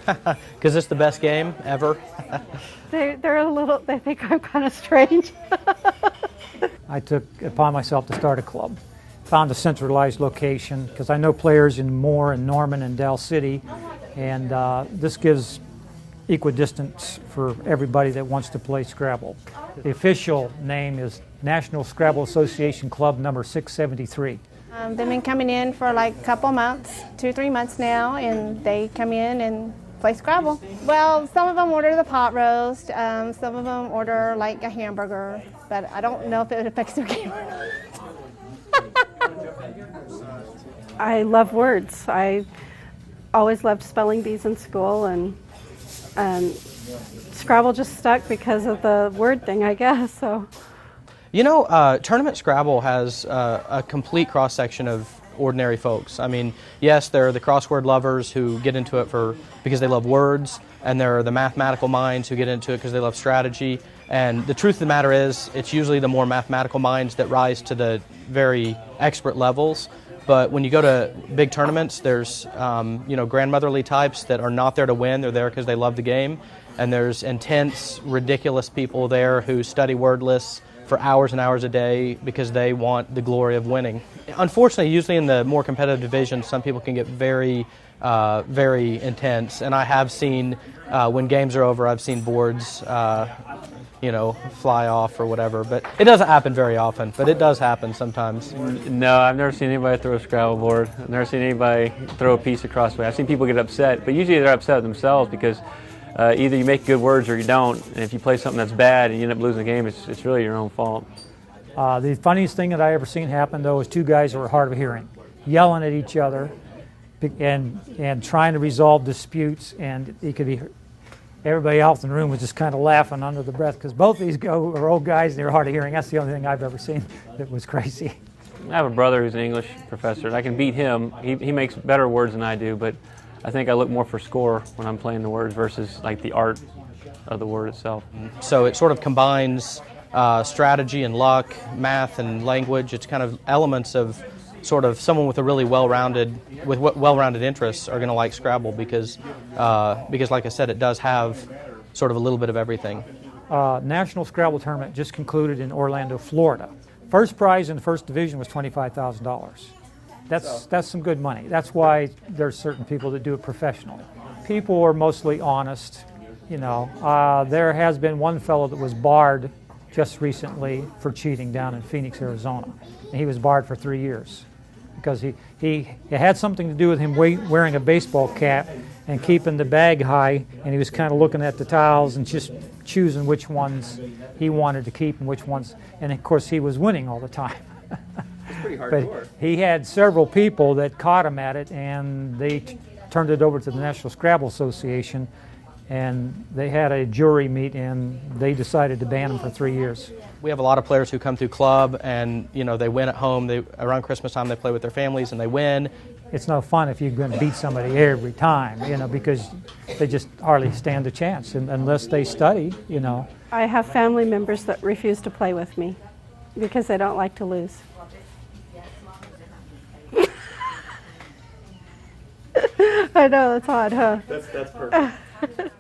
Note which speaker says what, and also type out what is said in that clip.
Speaker 1: Because it's the best game ever.
Speaker 2: They think I'm kind of strange.
Speaker 3: I took it upon myself to start a club. Found a centralized location because I know players in Moore and Norman and Del City, and this gives equidistance for everybody that wants to play Scrabble. The official name is National Scrabble Association Club number 673.
Speaker 4: They've been coming in for like a couple months, 2-3 months now, and they come in and play Scrabble. Well, some of them order the pot roast, some of them order like a hamburger, but I don't know if it affects their game or not.
Speaker 2: I love words. I always loved spelling bees in school, and Scrabble just stuck because of the word thing, I guess. So,
Speaker 1: you know, Tournament Scrabble has a complete cross-section of ordinary folks. I mean, yes, there are the crossword lovers who get into it because they love words, and there are the mathematical minds who get into it because they love strategy. And the truth of the matter is, it's usually the more mathematical minds that rise to the very expert levels. But when you go to big tournaments, there's grandmotherly types that are not there to win. They're there because they love the game. And there's intense, ridiculous people there who study word lists for hours and hours a day because they want the glory of winning. Unfortunately, usually in the more competitive divisions, some people can get very, very intense. And I have seen, when games are over, I've seen boards, fly off or whatever. But it doesn't happen very often, but it does happen sometimes.
Speaker 5: No, I've never seen anybody throw a Scrabble board. I've never seen anybody throw a piece across the way. I've seen people get upset, but usually they're upset themselves because either you make good words or you don't, and if you play something that's bad and you end up losing the game, it's really your own fault.
Speaker 3: The funniest thing that I ever seen happen, though, is two guys that were hard of hearing, yelling at each other and trying to resolve disputes, and everybody else in the room was just kind of laughing under the breath because both these are old guys and they were hard of hearing. That's the only thing I've ever seen that was crazy.
Speaker 5: I have a brother who's an English professor, and I can beat him. He makes better words than I do, but I think I look more for score when I'm playing the words versus like the art of the word itself.
Speaker 1: So it sort of combines strategy and luck, math and language. It's kind of elements of sort of someone with a really well-rounded interests are going to like Scrabble because like I said, it does have sort of a little bit of everything.
Speaker 3: National Scrabble tournament just concluded in Orlando, Florida. First prize in the first division was $25,000. That's some good money. That's why there's certain people that do it professionally. People are mostly honest. There has been one fellow that was barred just recently for cheating down in Phoenix, Arizona. And he was barred for 3 years because it had something to do with him wearing a baseball cap and keeping the bag high, and he was kind of looking at the tiles and just choosing which ones he wanted to keep and which ones, and of course he was winning all the time.
Speaker 6: It's pretty hardcore.
Speaker 3: But he had several people that caught him at it, and they turned it over to the National Scrabble Association, and they had a jury meet, and they decided to ban him for 3 years.
Speaker 1: We have a lot of players who come through club, and they win at home. Around Christmas time, they play with their families, and they win.
Speaker 3: It's no fun if you're going to beat somebody every time, because they just hardly stand a chance unless they study,
Speaker 2: I have family members that refuse to play with me because they don't like to lose.
Speaker 6: I
Speaker 2: I know, that's odd, huh?
Speaker 6: That's perfect.